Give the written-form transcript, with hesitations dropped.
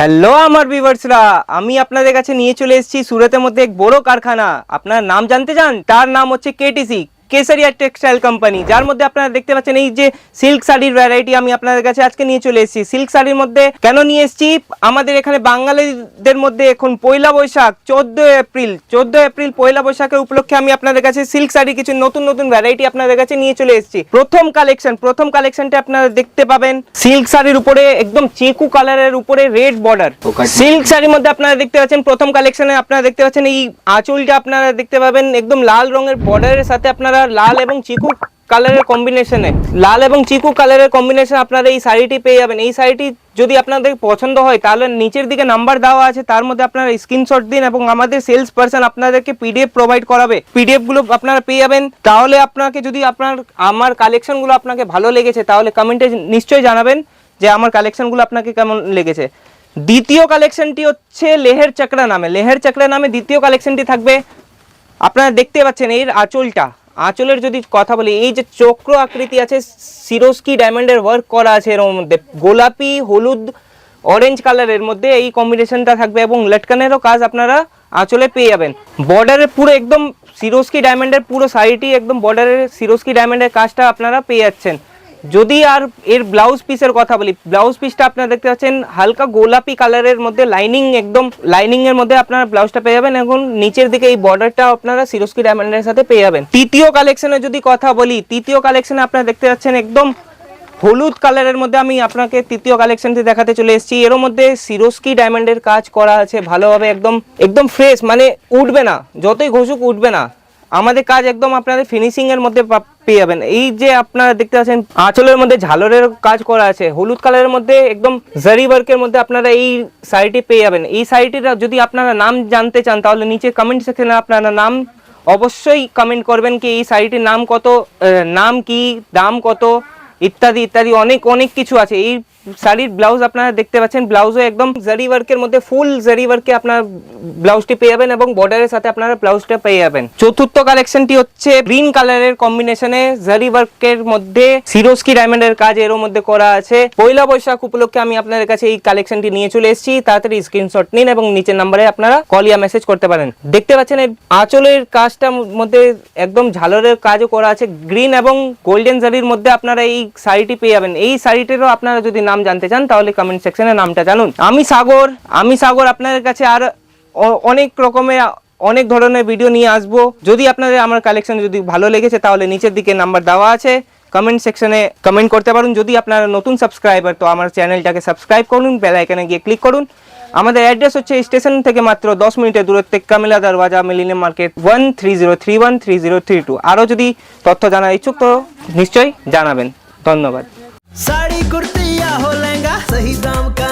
Hello আমার ভিউয়ার্সরা, আমি আপনাদের কাছে নিয়ে চলে এসেছি সুরতের মধ্যে এক বড় কারখানা। আপনার নাম জানতে চান? তার নাম হচ্ছে কেটিসি, কেসারিয়া টেক্সটাইল কোম্পানি, যার মধ্যে আপনারা দেখতে পাচ্ছেন এই যে সিল্ক শাড়ির ভ্যারাইটি আমি আপনাদের কাছে আজকে নিয়ে চলে এসেছি। সিল্ক শাড়ির মধ্যে কেন নিয়ে এসেছি, আমাদের এখানে বাঙালিদের মধ্যে এখন পয়লা বৈশাখ 14 এপ্রিল পয়লা বৈশাখের উপলক্ষে আমি আপনাদের কাছে সিল্ক শাড়ির কিছু নতুন নতুন ভ্যারাইটি আপনাদের কাছে নিয়ে চলে এসেছি। প্রথম কালেকশনটা আপনারা দেখতে পাবেন সিল্ক শাড়ির উপরে একদম চেকু কালারের উপরে রেড বর্ডার। সিল্ক শাড়ির মধ্যে আপনারা দেখতে পাচ্ছেন প্রথম কালেকশনে আপনারা দেখতে পাচ্ছেন এই আঁচলটা আপনারা দেখতে পাবেন একদম লাল রঙের বর্ডারের সাথে আপনারা লাল এবং চিকু কালারের কম্বিনেশন আপনারা এই শাড়িটি পেয়ে যাবেন। এই শাড়িটি যদি আপনাদের পছন্দ হয় তাহলে নিচের দিকে নাম্বার দেওয়া আছে, তার মধ্যে আপনারা স্ক্রিনশট দিন এবং আমাদের সেলস পারসন আপনাদেরকে পিডিএফ প্রোভাইড করাবে। পিডিএফ গুলো আপনারা পেয়ে যাবেন। তাহলে আপনাকে যদি আমার কালেকশনগুলো আপনাকে ভালো লেগেছে তাহলে কমেন্টে নিশ্চয়ই জানাবেন যে আমার কালেকশনগুলো আপনাকে কেমন লেগেছে। দ্বিতীয় কালেকশনটি হচ্ছে লেহের চক্রা নামে দ্বিতীয় কালেকশনটি থাকবে। আপনারা দেখতে পাচ্ছেন এর আঁচলের যদি কথা বলি, এই যে চক্র আকৃতি আছে, সিরোস্কি ডায়মন্ডের ওয়ার্ক করা আছে এর মধ্যে, গোলাপি হলুদ অরেঞ্জ কালারের মধ্যে এই কম্বিনেশনটা থাকবে এবং লটকানেরও কাজ আপনারা আঁচলে পেয়ে যাবেন। বর্ডারের পুরো একদম সিরোস্কি ডায়মন্ডের পুরো শাড়িটি একদম বর্ডারের সিরোস্কি ডায়মন্ডের কাজটা আপনারা পেয়ে যাচ্ছেন। যদি আর এর ব্লাউজ পিসের কথা বলি, ব্লাউজ পিসটা আপনারা দেখতে পাচ্ছেন হালকা গোলাপি কালারের মধ্যে লাইনিং এর মধ্যে আপনারা ব্লাউজটা পেয়ে যাবেন এবং নিচের দিকে এই বর্ডারটা আপনারা সিরোস্কি ডায়মন্ডের সাথে পেয়ে যাবেন। তৃতীয় কালেকশনে যদি কথা বলি, তৃতীয় কালেকশনে আপনারা দেখতে পাচ্ছেন একদম হলুদ কালারের মধ্যে আমি আপনাকে তৃতীয় কালেকশনটি দেখাতে চলে এসেছি। এর মধ্যে সিরোস্কি ডায়মন্ডের কাজ করা আছে ভালোভাবে, একদম ফ্রেশ, মানে উঠবে না, যতই ঘষুক উঠবে না। আমাদের কাজ একদম আপনাদের ফিনিশিং এর মধ্যে পেয়ে যাবেন। এই যে আপনারা দেখতে পাচ্ছেন আঁচলের মধ্যে ঝালরের কাজ করা আছে হলুদ কালারের মধ্যে, একদম জারি ওয়ার্কের মধ্যে আপনারা এই শাড়িটি পেয়ে যাবেন। এই শাড়িটির যদি আপনারা নাম জানতে চান তাহলে নিচে কমেন্ট সেকশনে আপনারা নাম অবশ্যই কমেন্ট করবেন কি এই শাড়িটির নাম কত, নাম কি, দাম কত, ইত্যাদি ইত্যাদি অনেক কিছু আছে। এই শাড়ির ব্লাউজ আপনারা দেখতে পাচ্ছেন, ব্লাউজও একদম জারি ওয়ার্কের মধ্যে, ফুল জারি ওয়ার্কে আপনার ব্লাউজটি পেয়ে যাবেন এবং বর্ডারের সাথে আপনারা ব্লাউজটা পেয়ে যাবেন। চতুর্থ কালেকশনটি হচ্ছে গ্রিন কালারের কম্বিনেশনে জারি ওয়ার্কের মধ্যে সিরোস্কি ডায়মন্ডের কাজ এর মধ্যে করা আছে। পয়লা বৈশাখ উপলক্ষে আমি আপনাদের কাছে এই কালেকশনটি নিয়ে চলে এসেছি। তাড়াতাড়ি স্ক্রিনশট নিন এবং নিচের নম্বরে আপনারা কল ইয়া মেসেজ করতে পারেন। দেখতে পাচ্ছেন এই আঁচলের কাজটার মধ্যে একদম ঝালরের কাজও করা আছে, গ্রিন এবং গোল্ডেন জারির মধ্যে আপনারা এই শাড়িটি পেয়ে যাবেন। এই শাড়িটিরও আপনারা যদি নাম জানতে চান তাহলে কমেন্ট সেকশনে নামটা জানুন। আমি সাগর আপনাদের কাছে আর অনেক ধরনের ভিডিও নিয়ে আসবো। যদি আপনাদের আমার কালেকশন যদি ভালো লেগেছে তাহলে নিচের দিকে নাম্বার দেওয়া আছে, কমেন্ট সেকশনে কমেন্ট করতে পারুন। যদি আপনারা নতুন সাবস্ক্রাইবার তো আমার চ্যানেলটাকে সাবস্ক্রাইব করুন, বেল আইকনে গিয়ে ক্লিক করুন। আমাদের অ্যাড্রেস হচ্ছে স্টেশন থেকে মাত্র 10 মিনিটের দূরত্বে, কামিলা দরওয়াজা, মিলেনিয়াম মার্কেট, 13031302। আরও যদি তথ্য জানার ইচ্ছুক তো নিশ্চয়ই জানাবেন। ধন্যবাদ। साड़ी कुर्ती या हो लहंगा, सही दाम का